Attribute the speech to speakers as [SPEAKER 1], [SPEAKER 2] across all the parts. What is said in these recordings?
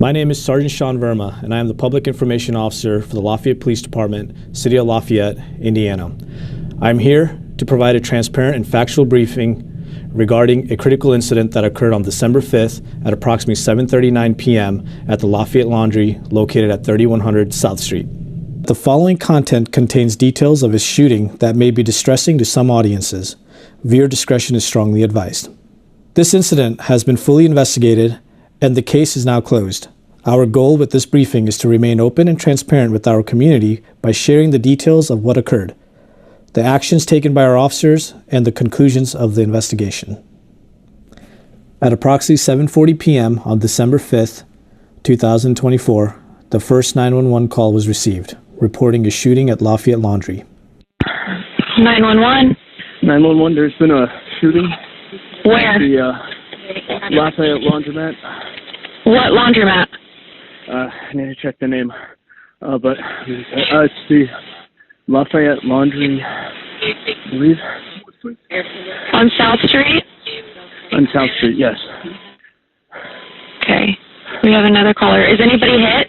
[SPEAKER 1] My name is Sergeant Sean Verma, and I am the Public Information Officer for the Lafayette Police Department, City of Lafayette, Indiana. I am here to provide a transparent and factual briefing regarding a critical incident that occurred on December 5th at approximately 7:39 p.m. at the Lafayette Laundry located at 3100 South Street. The following content contains details of a shooting that may be distressing to some audiences. Viewer discretion is strongly advised. This incident has been fully investigated and the case is now closed. Our goal with this briefing is to remain open and transparent with our community by sharing the details of what occurred, the actions taken by our officers, and the conclusions of the investigation. At approximately 7:40 p.m. on December 5th, 2024, the first 911 call was received, reporting a shooting at Lafayette Laundry.
[SPEAKER 2] 911.
[SPEAKER 3] 911, there's been a shooting.
[SPEAKER 2] Where?
[SPEAKER 3] At the Lafayette Laundromat.
[SPEAKER 2] What laundromat?
[SPEAKER 3] I need to check the name. But it's the Lafayette Laundry, I believe.
[SPEAKER 2] On South Street?
[SPEAKER 3] On South Street, yes.
[SPEAKER 2] Okay. We have another caller. Is anybody hit?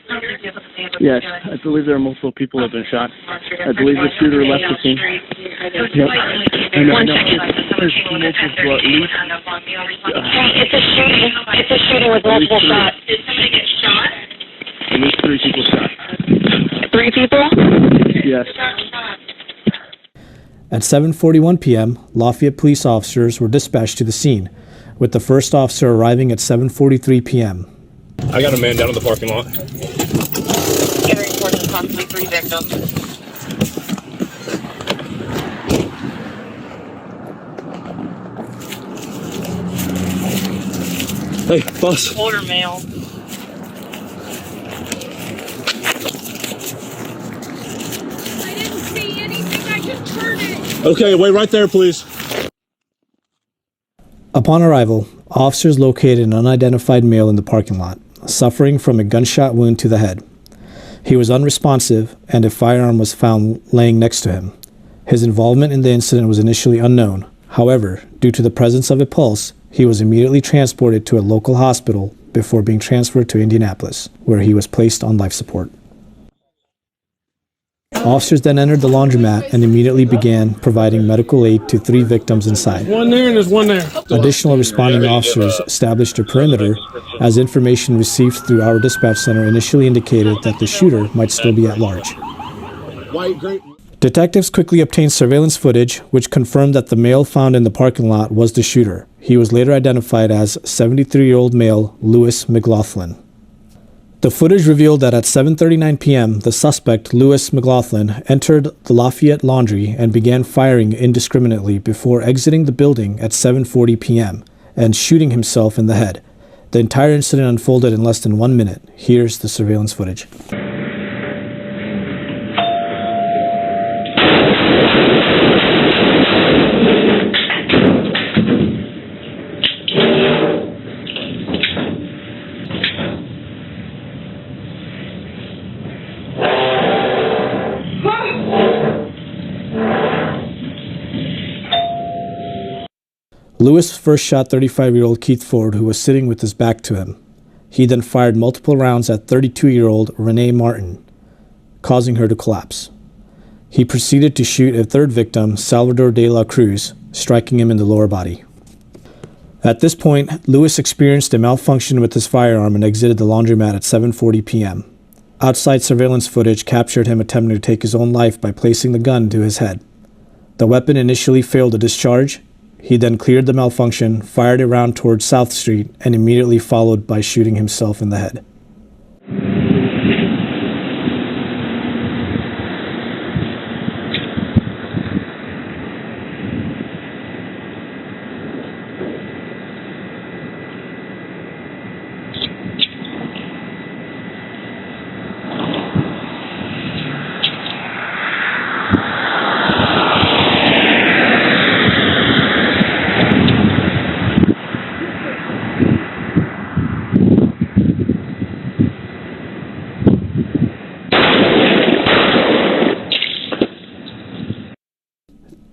[SPEAKER 3] Yes, I believe there are multiple people who have been shot. I believe the shooter left the scene. Yep.
[SPEAKER 2] One second. Hey, it's a shooting. It's a shooting with multiple shots. Did somebody get shot?
[SPEAKER 3] At least 3 people shot.
[SPEAKER 2] 3 people?
[SPEAKER 3] Yes.
[SPEAKER 1] At 7:41 p.m., Lafayette police officers were dispatched to the scene, with the first officer arriving at 7:43 p.m.
[SPEAKER 4] I got a man down in the parking lot.
[SPEAKER 2] Getting reports of possibly 3 victims.
[SPEAKER 4] Hey, boss.
[SPEAKER 2] Older male.
[SPEAKER 5] I didn't see anything, I just heard it.
[SPEAKER 4] Okay, wait right there, please.
[SPEAKER 1] Upon arrival, officers located an unidentified male in the parking lot, suffering from a gunshot wound to the head. He was unresponsive, and a firearm was found laying next to him. His involvement in the incident was initially unknown. However, due to the presence of a pulse, he was immediately transported to a local hospital before being transferred to Indianapolis, where he was placed on life support. Officers then entered the laundromat and immediately began providing medical aid to 3 victims inside.
[SPEAKER 4] One there and there's one there.
[SPEAKER 1] Additional responding officers established a perimeter as information received through our dispatch center initially indicated that the shooter might still be at large.
[SPEAKER 4] White, great.
[SPEAKER 1] Detectives quickly obtained surveillance footage which confirmed that the male found in the parking lot was the shooter. He was later identified as 73-year-old male Lewis McLaughlin. The footage revealed that at 7:39 p.m., the suspect, Lewis McLaughlin, entered the Lafayette Laundry and began firing indiscriminately before exiting the building at 7:40 p.m. and shooting himself in the head. The entire incident unfolded in less than 1 minute. Here's the surveillance footage. Lewis first shot 35-year-old Keith Ford, who was sitting with his back to him. He then fired multiple rounds at 32-year-old Renee Martin, causing her to collapse. He proceeded to shoot a third victim, Salvador de la Cruz, striking him in the lower body. At this point, Lewis experienced a malfunction with his firearm and exited the laundromat at 7:40 p.m. Outside surveillance footage captured him attempting to take his own life by placing the gun to his head. The weapon initially failed to discharge. He then cleared the malfunction, fired a round towards South Street, and immediately followed by shooting himself in the head.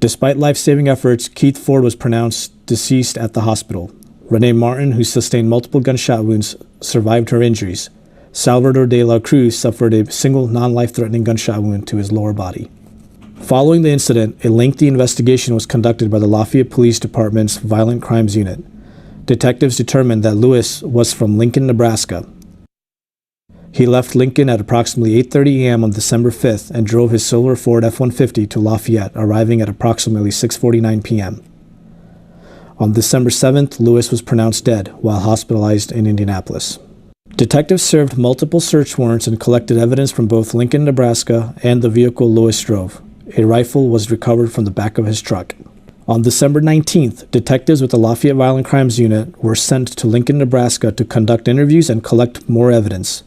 [SPEAKER 1] Despite life-saving efforts, Keith Ford was pronounced deceased at the hospital. Renee Martin, who sustained multiple gunshot wounds, survived her injuries. Salvador de la Cruz suffered a single non-life-threatening gunshot wound to his lower body. Following the incident, a lengthy investigation was conducted by the Lafayette Police Department's Violent Crimes Unit. Detectives determined that Lewis was from Lincoln, Nebraska. He left Lincoln at approximately 8:30 a.m. on December 5th and drove his silver Ford F-150 to Lafayette, arriving at approximately 6:49 p.m. On December 7th, Lewis was pronounced dead while hospitalized in Indianapolis. Detectives served multiple search warrants and collected evidence from both Lincoln, Nebraska, and the vehicle Lewis drove. A rifle was recovered from the back of his truck. On December 19th, detectives with the Lafayette Violent Crimes Unit were sent to Lincoln, Nebraska to conduct interviews and collect more evidence.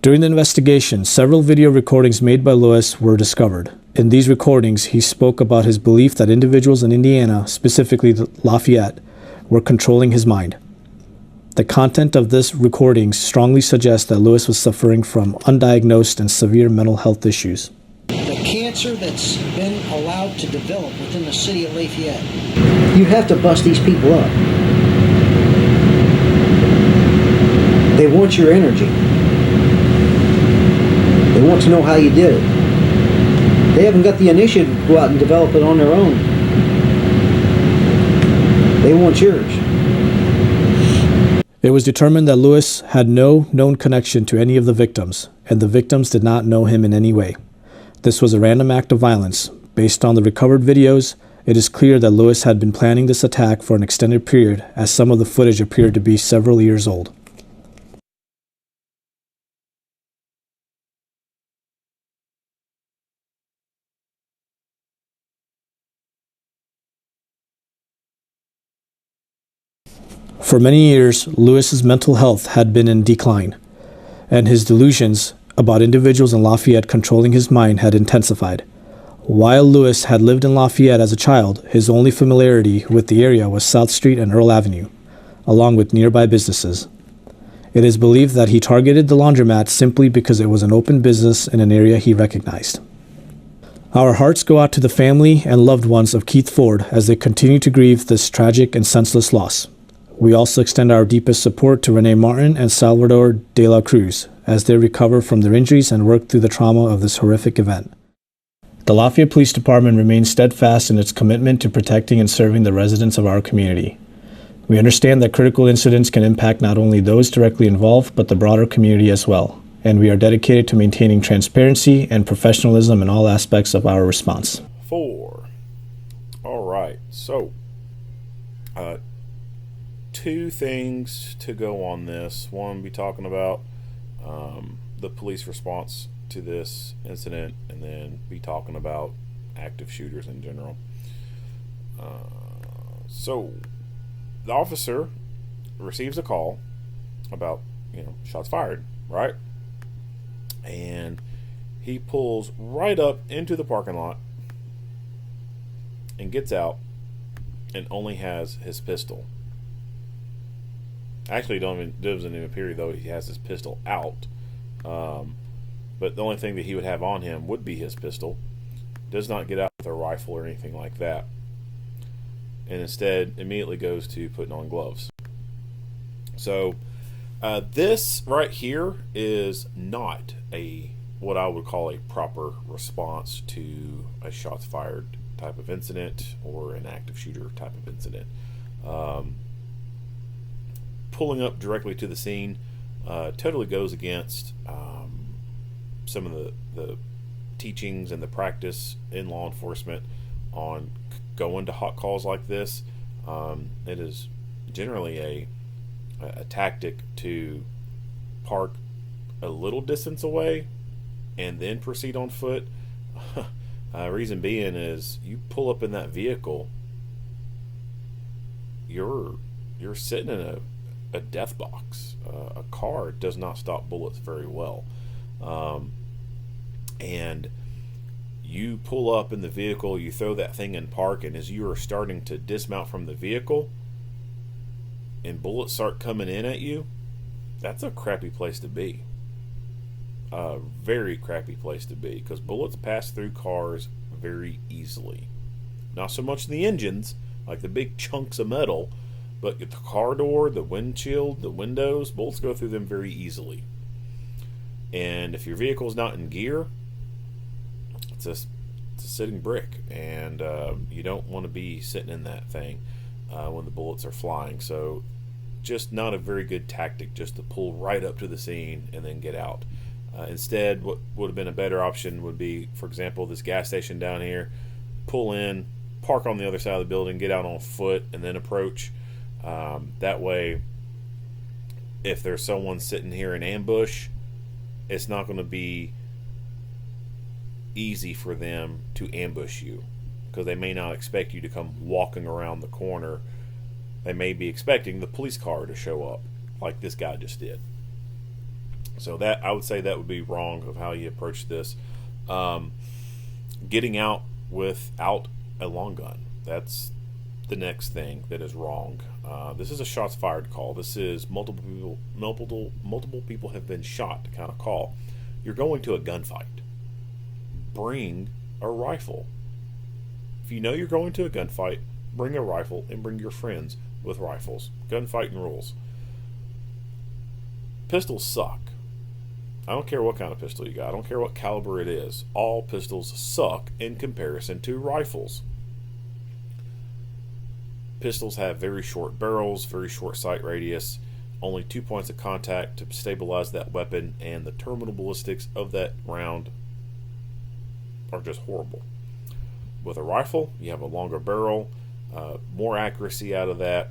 [SPEAKER 1] During the investigation, several video recordings made by Lewis were discovered. In these recordings, he spoke about his belief that individuals in Indiana, specifically Lafayette, were controlling his mind. The content of this recording strongly suggests that Lewis was suffering from undiagnosed and severe mental health issues.
[SPEAKER 6] The cancer that's been allowed to develop within the city of Lafayette, you have to bust these people up. They want your energy. They want to know how you did it. They haven't got the initiative to go out and develop it on their own. They want yours.
[SPEAKER 1] It was determined that Lewis had no known connection to any of the victims, and the victims did not know him in any way. This was a random act of violence. Based on the recovered videos, it is clear that Lewis had been planning this attack for an extended period, as some of the footage appeared to be several years old. For many years, Lewis's mental health had been in decline, and his delusions about individuals in Lafayette controlling his mind had intensified. While Lewis had lived in Lafayette as a child, his only familiarity with the area was South Street and Earl Avenue, along with nearby businesses. It is believed that he targeted the laundromat simply because it was an open business in an area he recognized. Our hearts go out to the family and loved ones of Keith Ford as they continue to grieve this tragic and senseless loss. We also extend our deepest support to Renee Martin and Salvador de la Cruz as they recover from their injuries and work through the trauma of this horrific event. The Lafayette Police Department remains steadfast in its commitment to protecting and serving the residents of our community. We understand that critical incidents can impact not only those directly involved, but the broader community as well, and we are dedicated to maintaining transparency and professionalism in all aspects of our response.
[SPEAKER 7] 4. All right, so two things to go on this. One, be talking about the police response to this incident, and then be talking about active shooters in general. So the officer receives a call about, shots fired, right? And he pulls right up into the parking lot and gets out and only has his pistol. Actually, doesn't even appear though he has his pistol out. But the only thing that he would have on him would be his pistol. Does not get out with a rifle or anything like that. And instead immediately goes to putting on gloves. So this right here is not what I would call a proper response to a shots fired type of incident or an active shooter type of incident. Pulling up directly to the scene totally goes against some of the teachings and the practice in law enforcement on going to hot calls like this. It is generally a tactic to park a little distance away and then proceed on foot. Reason being is you pull up in that vehicle, you're sitting in a death box. A car does not stop bullets very well. And you pull up in the vehicle, you throw that thing in park, and as you are starting to dismount from the vehicle and bullets start coming in at you, that's a crappy place to be. A very crappy place to be, because bullets pass through cars very easily. Not so much the engines, like the big chunks of metal, but the car door, the windshield, the windows, bullets go through them very easily. And if your vehicle's not in gear, it's a sitting brick, and you don't want to be sitting in that thing when the bullets are flying. So just not a very good tactic just to pull right up to the scene and then get out. Instead, what would have been a better option would be, for example, this gas station down here, pull in, park on the other side of the building, get out on foot, and then approach. That way, if there's someone sitting here in ambush, it's not going to be easy for them to ambush you, because they may not expect you to come walking around the corner. They may be expecting the police car to show up, like this guy just did. So that, I would say, that would be wrong of how you approach this. Getting out without a long gun, that's the next thing that is wrong. This is a shots fired call. This is multiple people have been shot kind of call. You're going to a gunfight. Bring a rifle. If you know you're going to a gunfight, bring a rifle and bring your friends with rifles. Gunfighting rules. Pistols suck. I don't care what kind of pistol you got. I don't care what caliber it is. All pistols suck in comparison to rifles. Pistols have very short barrels, very short sight radius, only 2 points of contact to stabilize that weapon, and the terminal ballistics of that round are just horrible. With a rifle, you have a longer barrel, more accuracy out of that.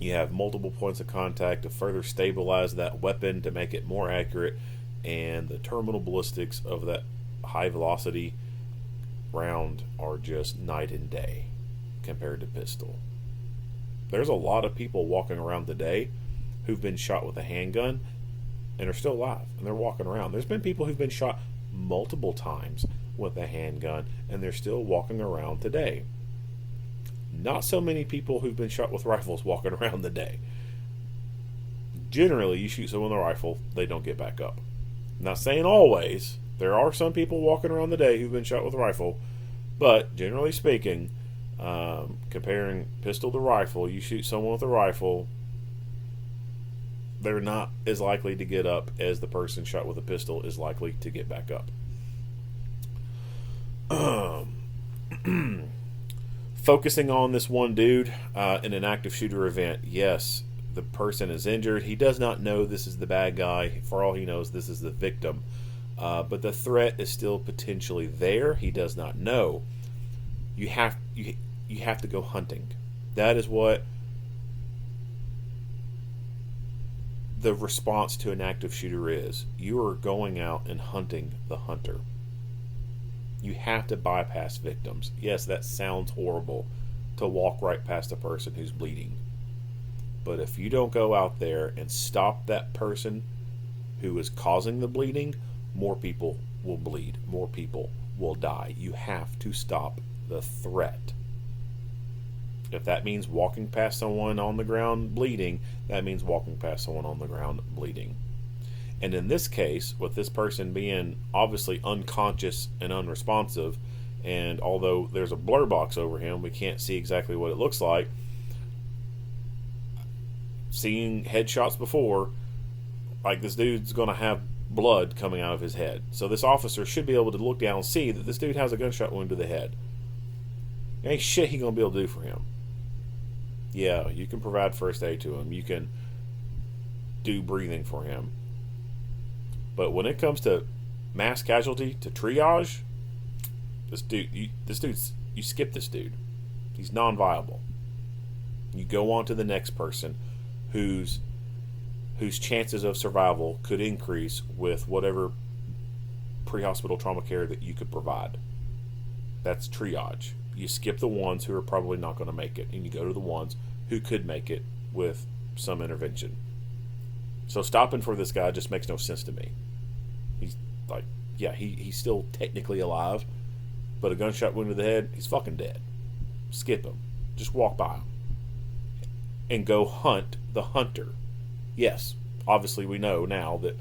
[SPEAKER 7] You have multiple points of contact to further stabilize that weapon to make it more accurate, and the terminal ballistics of that high velocity round are just night and day compared to pistol. There's a lot of people walking around today who've been shot with a handgun and are still alive, and they're walking around. There's been people who've been shot multiple times with a handgun and they're still walking around today. Not so many people who've been shot with rifles walking around today. Generally, you shoot someone with a rifle, they don't get back up. I'm not saying always. There are some people walking around today who've been shot with a rifle, but generally speaking, comparing pistol to rifle, you shoot someone with a rifle, they're not as likely to get up as the person shot with a pistol is likely to get back up. Focusing on this one dude in an active shooter event, yes, the person is injured. He does not know this is the bad guy. For all he knows, this is the victim. But the threat is still potentially there. He does not know. You have to go hunting. That is what the response to an active shooter is. You are going out and hunting the hunter. You have to bypass victims. Yes, that sounds horrible, to walk right past a person who's bleeding. But if you don't go out there and stop that person who is causing the bleeding, more people will bleed. More people will die. You have to stop the threat. If that means walking past someone on the ground bleeding, that means walking past someone on the ground bleeding. And in this case, with this person being obviously unconscious and unresponsive, and although there's a blur box over him, we can't see exactly what it looks like. Seeing headshots before, like, this dude's going to have blood coming out of his head. So this officer should be able to look down and see that this dude has a gunshot wound to the head. There ain't shit he going to be able to do for him. Yeah, you can provide first aid to him. You can do breathing for him. But when it comes to mass casualty, to triage, you skip this dude. He's non-viable. You go on to the next person whose chances of survival could increase with whatever pre-hospital trauma care that you could provide. That's triage. You skip the ones who are probably not going to make it, and you go to the ones who could make it with some intervention. So stopping for this guy just makes no sense to me. He's like, yeah, he's still technically alive, but a gunshot wound to the head, he's fucking dead. Skip him. Just walk by him. And go hunt the hunter. Yes, obviously we know now that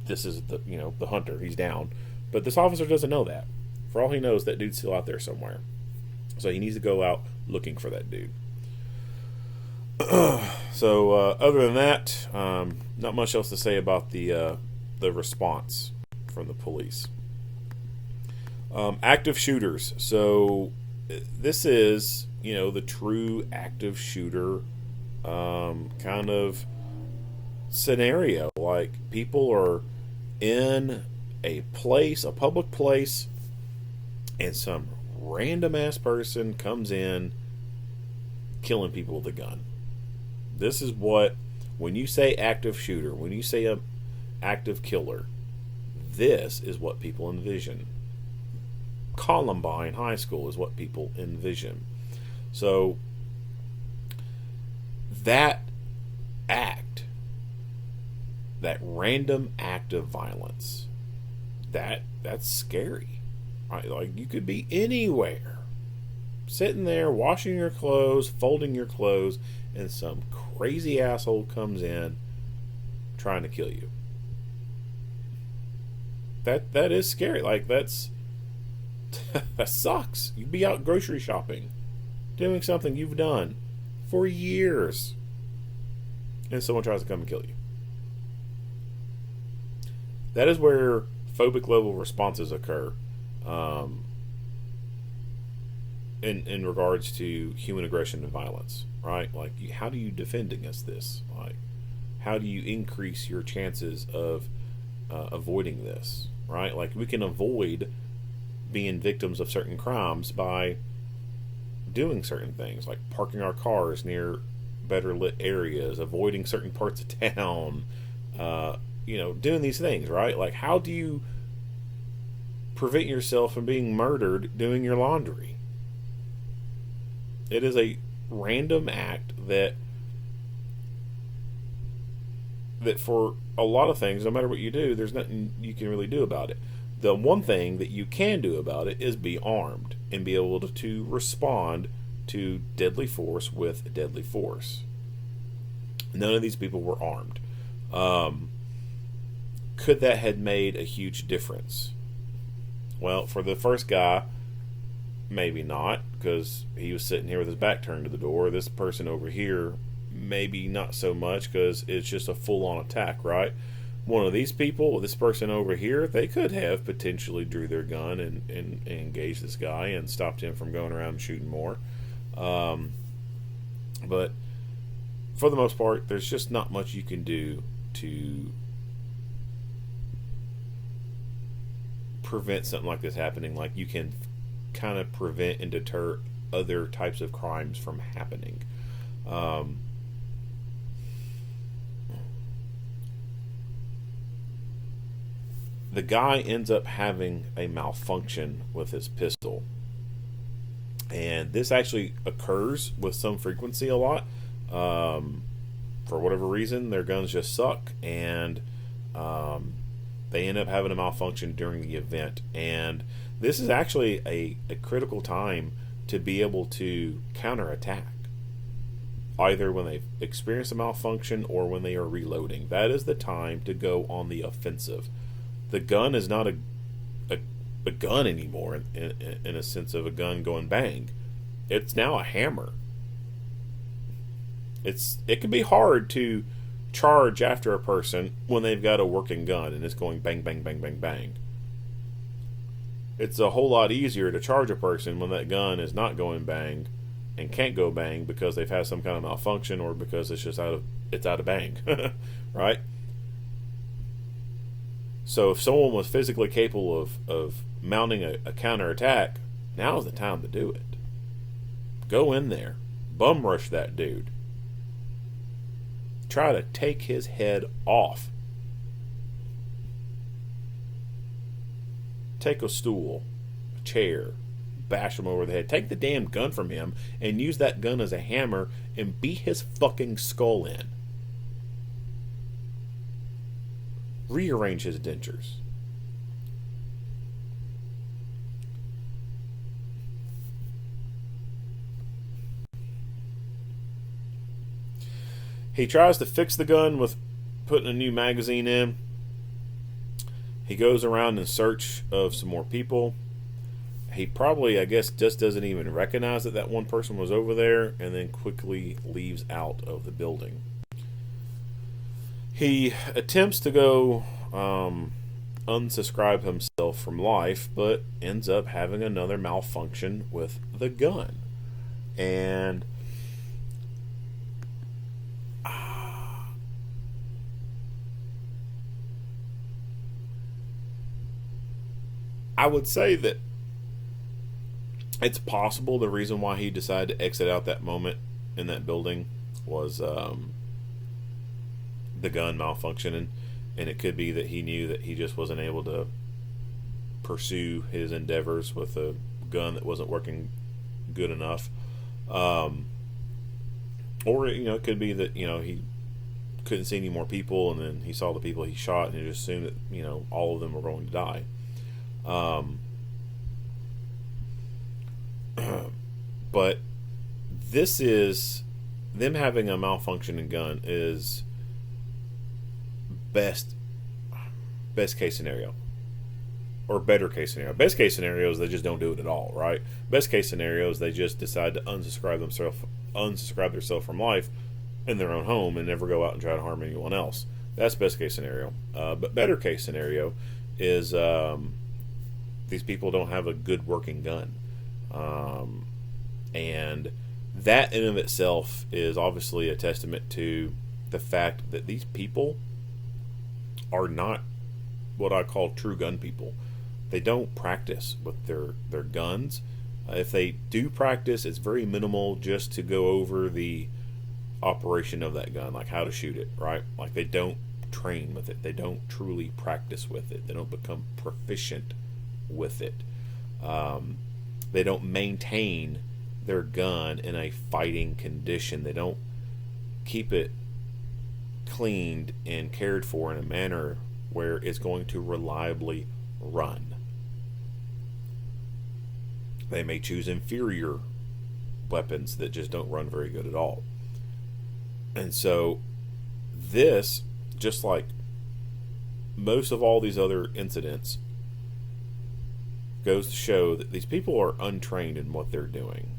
[SPEAKER 7] this is the hunter. He's down. But this officer doesn't know that. For all he knows, that dude's still out there somewhere. So he needs to go out looking for that dude. So other than that, not much else to say about the the response from the police. Active shooters. So this is, the true active shooter kind of scenario. Like, people are in a public place, and some random ass person comes in killing people with a gun. This is what, when you say active shooter, when you say a active killer, this is what people envision. Columbine High School is what people envision. So that act, that random act of violence, that's scary. Right? Like, you could be anywhere, sitting there washing your clothes, folding your clothes, and some crazy asshole comes in trying to kill you. That is scary. Like, that sucks. You'd be out grocery shopping, doing something you've done for years, and someone tries to come and kill you. That is where phobic level responses occur in regards to human aggression and violence, right? Like, how do you defend against this? Like, how do you increase your chances of avoiding this, right? Like, we can avoid being victims of certain crimes by doing certain things, like parking our cars near better lit areas, avoiding certain parts of town, doing these things, right? Like, how do you prevent yourself from being murdered doing your laundry? It is a random act that for a lot of things, no matter what you do, there's nothing you can really do about it. The one thing that you can do about it is be armed and be able to respond to deadly force with deadly force. None of these people were armed. Could that have made a huge difference? Well, for the first guy, maybe not, because he was sitting here with his back turned to the door. This person over here, maybe not so much, because it's just a full-on attack, right? One of these people, this person over here, they could have potentially drew their gun and engaged this guy and stopped him from going around and shooting more. But for the most part, there's just not much you can do to prevent something like this happening. Like, you can kind of prevent and deter other types of crimes from happening. The guy ends up having a malfunction with his pistol, and this actually occurs with some frequency a lot. For whatever reason, their guns just suck, and they end up having a malfunction during the event. And this is actually a critical time to be able to counterattack, either when they've experienced a malfunction or when they are reloading. That is the time to go on the offensive. The gun is not a gun anymore in a sense of a gun going bang. It's now a hammer. It can be hard to charge after a person when they've got a working gun and it's going bang, bang, bang, bang, bang. It's a whole lot easier to charge a person when that gun is not going bang and can't go bang because they've had some kind of malfunction or because it's just out of bang, right? So if someone was physically capable of mounting a counterattack, now's the time to do it. Go in there, bum rush that dude. Try to take his head off. Take a stool, a chair, bash him over the head. Take the damn gun from him and use that gun as a hammer and beat his fucking skull in. Rearrange his dentures. He tries to fix the gun with putting a new magazine in. He goes around in search of some more people. He probably, I guess, just doesn't even recognize that one person was over there, and then quickly leaves out of the building. He attempts to go unsubscribe himself from life, but ends up having another malfunction with the gun. And I would say that it's possible the reason why he decided to exit out that moment in that building was the gun malfunctioning, and it could be that he knew that he just wasn't able to pursue his endeavors with a gun that wasn't working good enough, or it could be that he couldn't see any more people, and then he saw the people he shot, and he just assumed that all of them were going to die. But this is them having a malfunctioning gun is best case scenario, or better case scenario. Best case scenario is they just don't do it at all, right? Best case scenario is they just decide to unsubscribe themselves from life in their own home and never go out and try to harm anyone else. That's best case scenario. But better case scenario is these people don't have a good working gun. And that in of itself is obviously a testament to the fact that these people are not what I call true gun people. They don't practice with their guns. If they do practice, it's very minimal, just to go over the operation of that gun, like how to shoot it, right? Like they don't train with it. They don't truly practice with it. They don't become proficient with it. They don't maintain their gun in a fighting condition. They don't keep it cleaned and cared for in a manner where it's going to reliably run. They may choose inferior weapons that just don't run very good at all. And so this, just like most of all these other incidents, goes to show that these people are untrained in what they're doing.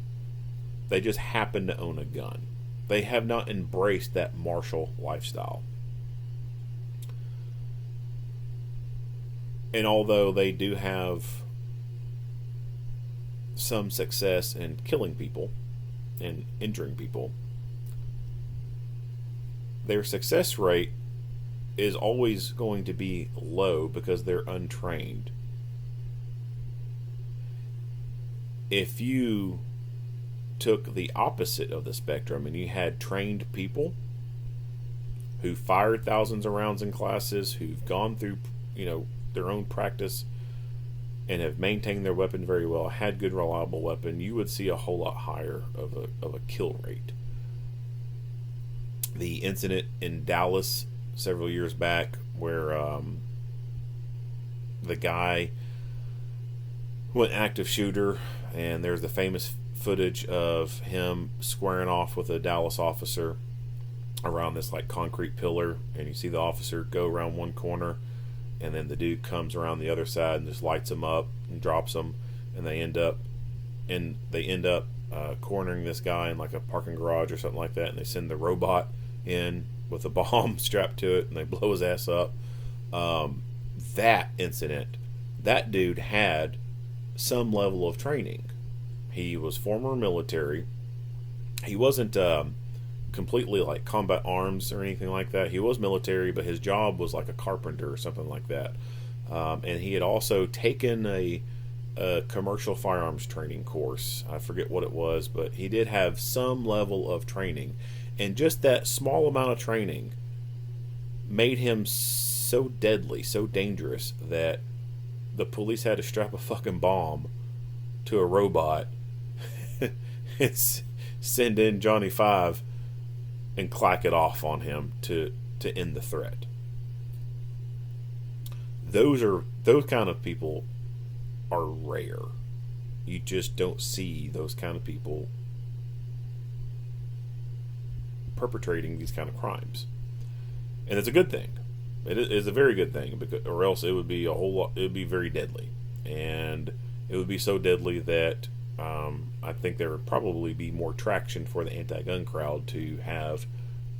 [SPEAKER 7] They just happen to own a gun. They have not embraced that martial lifestyle. And although they do have some success in killing people and injuring people, their success rate is always going to be low because they're untrained. If you took the opposite of the spectrum and you had trained people who fired thousands of rounds in classes, who've gone through their own practice and have maintained their weapon very well, had good reliable weapon, you would see a whole lot higher of a kill rate. The incident in Dallas several years back where the guy went active shooter, and there's the famous footage of him squaring off with a Dallas officer around this concrete pillar, and you see the officer go around one corner, and then the dude comes around the other side and just lights him up and drops him, and they end up cornering this guy in like a parking garage or something like that, and they send the robot in with a bomb strapped to it, and they blow his ass up. That incident, that dude had some level of training. He was former military. He wasn't completely like combat arms or anything like that. He was military, but his job was like a carpenter or something like that. And he had also taken a commercial firearms training course. I forget what it was, but he did have some level of training. And just that small amount of training made him so deadly, so dangerous, that the police had to strap a fucking bomb to a robot and send in Johnny Five and clack it off on him to end the threat. Those kind of people are rare. You just don't see those kind of people perpetrating these kind of crimes, and it's a good thing. It is a very good thing, because, or else it would be a whole lot. It would be very deadly, and it would be so deadly that I think there would probably be more traction for the anti-gun crowd to have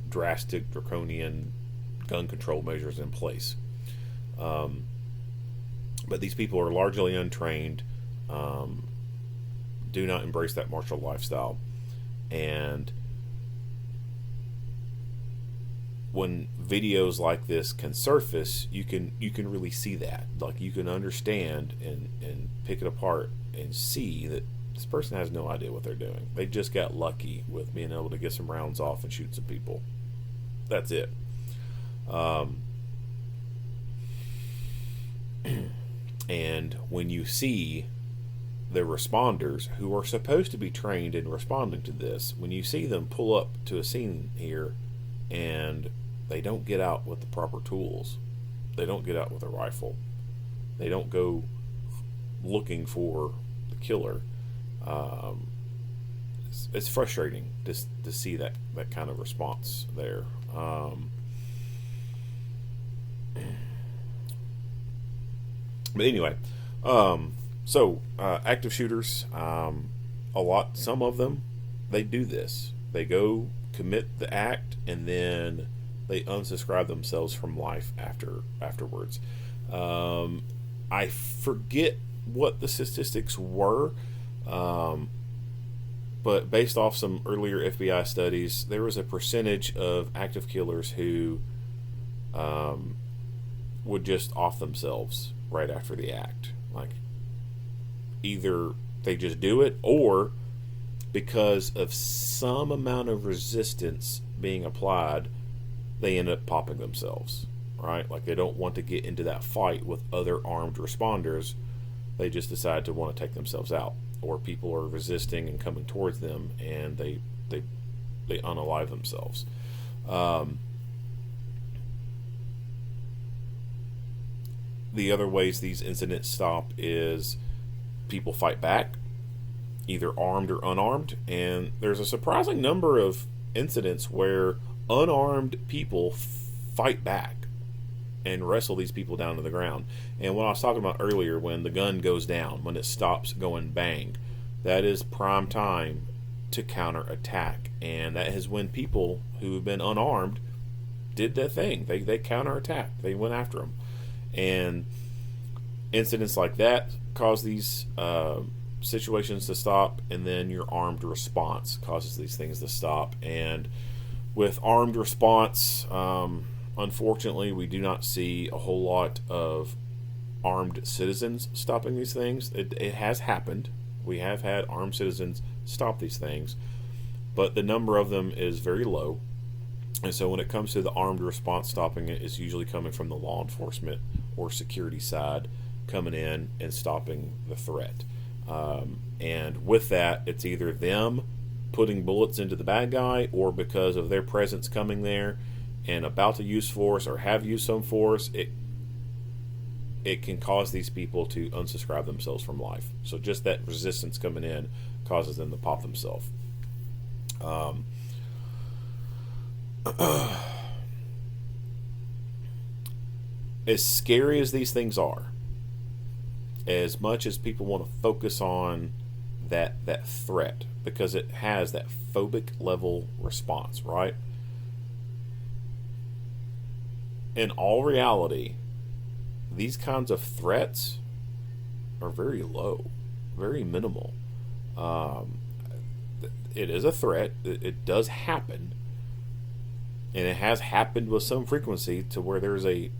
[SPEAKER 7] drastic, draconian gun control measures in place. But these people are largely untrained, do not embrace that martial lifestyle, and when videos like this can surface, you can really see that. Like, you can understand and pick it apart and see that this person has no idea what they're doing. They just got lucky with being able to get some rounds off and shoot some people. That's it. And when you see the responders who are supposed to be trained in responding to this, when you see them pull up to a scene here and they don't get out with the proper tools, they don't get out with a rifle, they don't go looking for the killer, it's frustrating to see that kind of response there. But anyway, so active shooters, some of them, they do this. They go commit the act and then they unsubscribe themselves from life afterwards. I forget what the statistics were, but based off some earlier FBI studies, there was a percentage of active killers who would just off themselves right after the act. Like, either they just do it, or because of some amount of resistance being applied, they end up popping themselves, right? Like, they don't want to get into that fight with other armed responders. They just decide to want to take themselves out, or people are resisting and coming towards them and they unalive themselves. The other ways these incidents stop is people fight back, either armed or unarmed, and there's a surprising number of incidents where unarmed people fight back and wrestle these people down to the ground. And what I was talking about earlier, when the gun goes down, when it stops going bang, that is prime time to counterattack, and that is when people who have been unarmed did their thing. They counterattacked. They went after them. And incidents like that cause these situations to stop, and then your armed response causes these things to stop. And with armed response, unfortunately, we do not see a whole lot of armed citizens stopping these things. It has happened. We have had armed citizens stop these things, but the number of them is very low. And so when it comes to the armed response stopping it, it's usually coming from the law enforcement or security side, coming in and stopping the threat. And with that, it's either them putting bullets into the bad guy, or because of their presence coming there and about to use force or have used some force, it can cause these people to unsubscribe themselves from life. So just that resistance coming in causes them to pop themselves. As scary as these things are, as much as people want to focus on that threat, because it has that phobic level response, right? In all reality, these kinds of threats are very low, very minimal. It is a threat. It does happen, and it has happened with some frequency to where there's a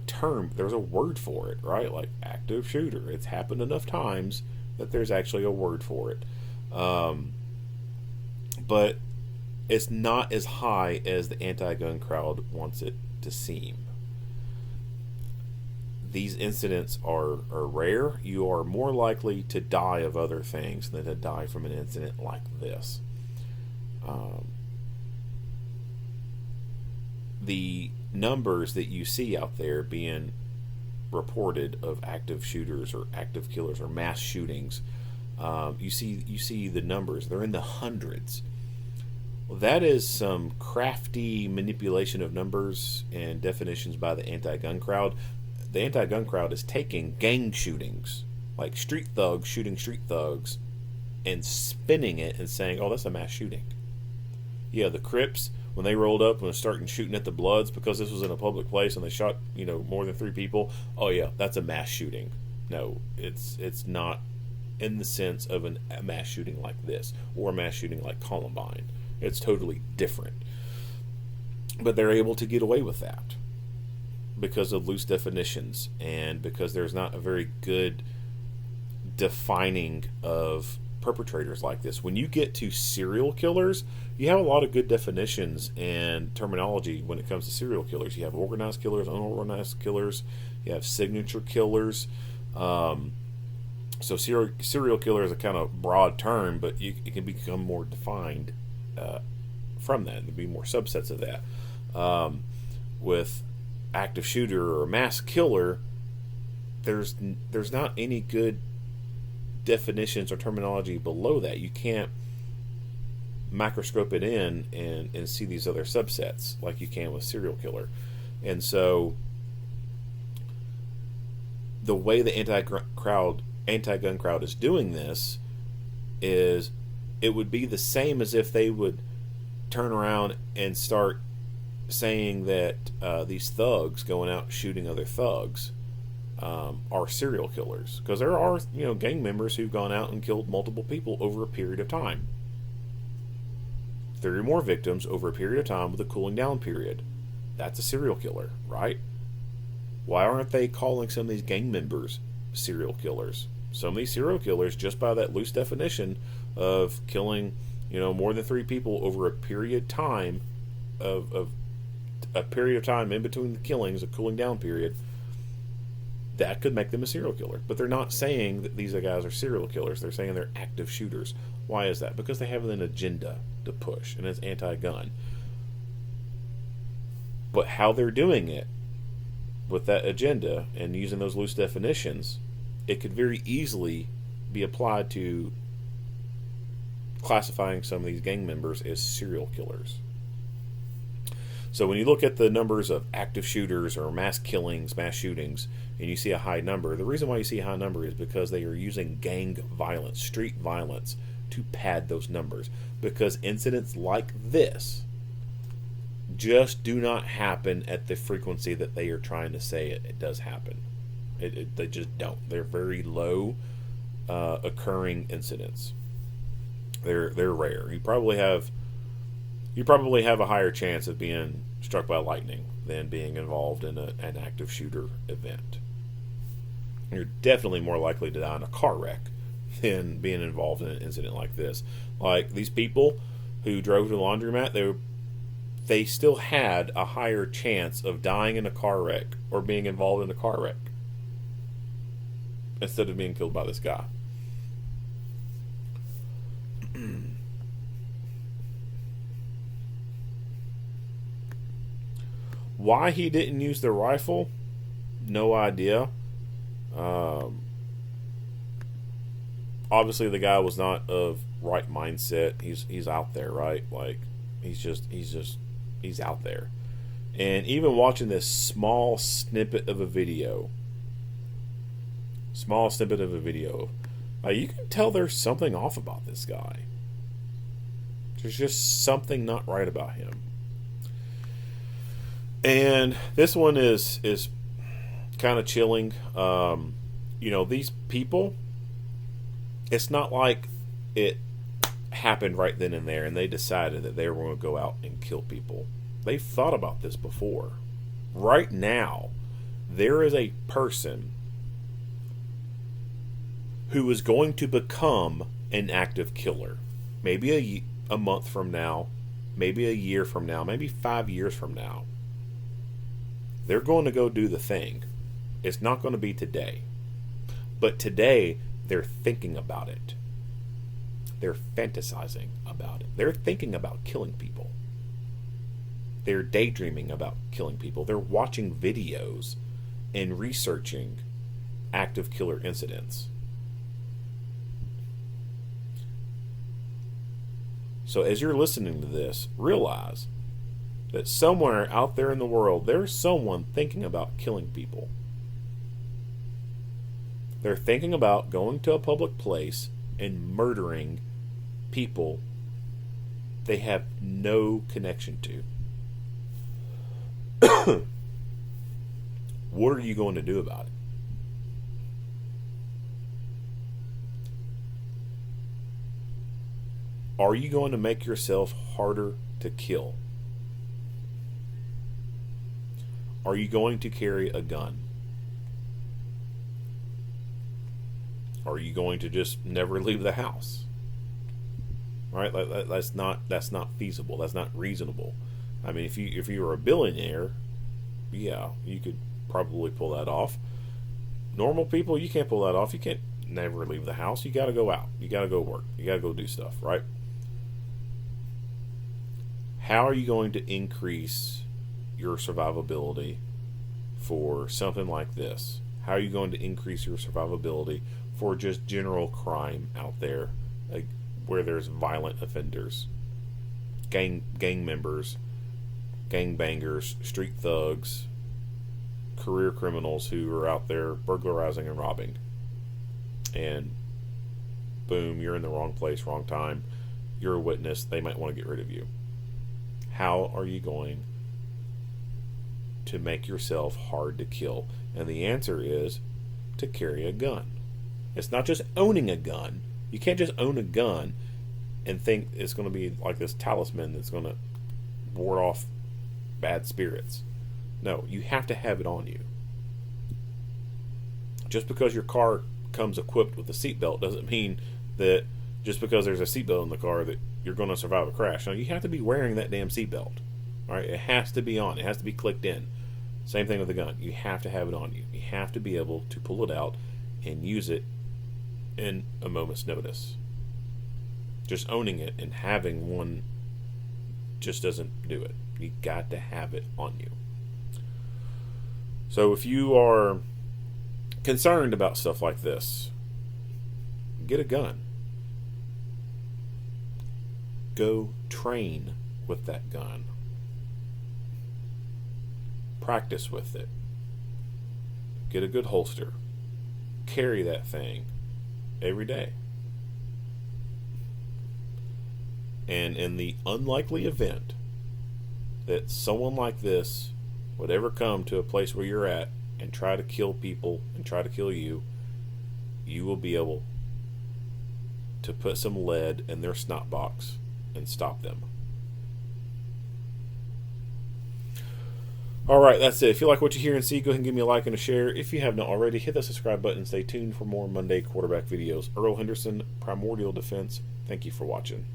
[SPEAKER 7] term, there's a word for it, right? Like active shooter. It's happened enough times that there's actually a word for it. But it's not as high as the anti-gun crowd wants it to seem. These incidents are rare. You are more likely to die of other things than to die from an incident like this. The numbers that you see out there being reported of active shooters or active killers or mass shootings, you see the numbers. They're in the hundreds. Well, that is some crafty manipulation of numbers and definitions by the anti-gun crowd. The anti-gun crowd is taking gang shootings, like street thugs shooting street thugs, and spinning it and saying, oh, that's a mass shooting. Yeah, the Crips, when they rolled up and was starting shooting at the Bloods because this was in a public place and they shot, more than 3 people. Oh yeah, that's a mass shooting. No, it's not in the sense of a mass shooting like this or a mass shooting like Columbine. It's totally different. But they're able to get away with that because of loose definitions and because there's not a very good defining of perpetrators like this. When you get to serial killers, you have a lot of good definitions and terminology when it comes to serial killers. You have organized killers, unorganized killers, you have signature killers. So serial killer is a kind of broad term, but it can become more defined from that. There'll be more subsets of that. With active shooter or mass killer, there's not any good definitions or terminology below that. You can't microscope it in and see these other subsets like you can with serial killer. And so the way the anti-gun crowd is doing this is it would be the same as if they would turn around and start saying that these thugs going out shooting other thugs are serial killers, because there are gang members who've gone out and killed multiple people over a period of time. 30 or more victims over a period of time with a cooling down period. That's a serial killer, right? Why aren't they calling some of these gang members serial killers? Some of these serial killers, just by that loose definition of killing more than 3 people over a period of time of a period of time in between the killings, a cooling down period, that could make them a serial killer. But they're not saying that these guys are serial killers. They're saying they're active shooters. Why is that? Because they have an agenda to push, and it's anti-gun. But how they're doing it with that agenda and using those loose definitions, it could very easily be applied to classifying some of these gang members as serial killers. So when you look at the numbers of active shooters or mass killings, mass shootings, and you see a high number, the reason why you see a high number is because they are using gang violence, street violence, to pad those numbers. Because incidents like this just do not happen at the frequency that they are trying to say it does happen. They just don't. They're very low occurring incidents. They're rare. You probably have a higher chance of being struck by lightning than being involved in an active shooter event. You're definitely more likely to die in a car wreck than being involved in an incident like this. Like these people who drove to the laundromat, they still had a higher chance of dying in a car wreck or being involved in a car wreck instead of being killed by this guy. Why he didn't use the rifle, no idea. Obviously the guy was not of right mindset. He's out there, right? Like he's out there. And even watching this small snippet of a video, you can tell there's something off about this guy. There's just something not right about him. And this one is kind of chilling. These people, it's not like it happened right then and there and they decided that they were going to go out and kill people. They've thought about this before. Right now, there is a person who is going to become an active killer. Maybe a month from now, maybe a year from now, maybe 5 years from now. They're going to go do the thing. It's not going to be today. But today, they're thinking about it. They're fantasizing about it. They're thinking about killing people. They're daydreaming about killing people. They're watching videos and researching active killer incidents. So as you're listening to this, realize that somewhere out there in the world, there's someone thinking about killing people. They're thinking about going to a public place and murdering people they have no connection to. What are you going to do about it? Are you going to make yourself harder to kill? Are you going to carry a gun? Are you going to just never leave the house? Right? That's not feasible. That's not reasonable. I mean, if you were a billionaire, yeah, you could probably pull that off. Normal people, you can't pull that off. You can't never leave the house. You got to go out. You got to go work. You got to go do stuff, right? How are you going to increase your survivability for something like this? How are you going to increase your survivability for just general crime out there, like where there's violent offenders, gang members, gang bangers, street thugs, career criminals who are out there burglarizing and robbing, and boom, you're in the wrong place, wrong time, you're a witness, they might want to get rid of you. How are you going to make yourself hard to kill? And the answer is to carry a gun. It's not just owning a gun. You can't just own a gun and think it's going to be like this talisman that's going to ward off bad spirits. No, you have to have it on you. Just because your car comes equipped with a seatbelt doesn't mean that just because there's a seatbelt in the car that you're going to survive a crash. No, you have to be wearing that damn seatbelt. All right, it has to be on. It has to be clicked in. Same thing with the gun. You have to have it on you. You have to be able to pull it out and use it in a moment's notice. Just owning it and having one just doesn't do it. You got to have it on you. So if you are concerned about stuff like this, get a gun. Go train with that gun. Practice with it. Get a good holster. Carry that thing every day. And in the unlikely event that someone like this would ever come to a place where you're at and try to kill people and try to kill you, you will be able to put some lead in their snot box and stop them. Alright, that's it. If you like what you hear and see, go ahead and give me a like and a share. If you have not already, hit that subscribe button. Stay tuned for more Monday quarterback videos. Earl Henderson, Primordial Defense. Thank you for watching.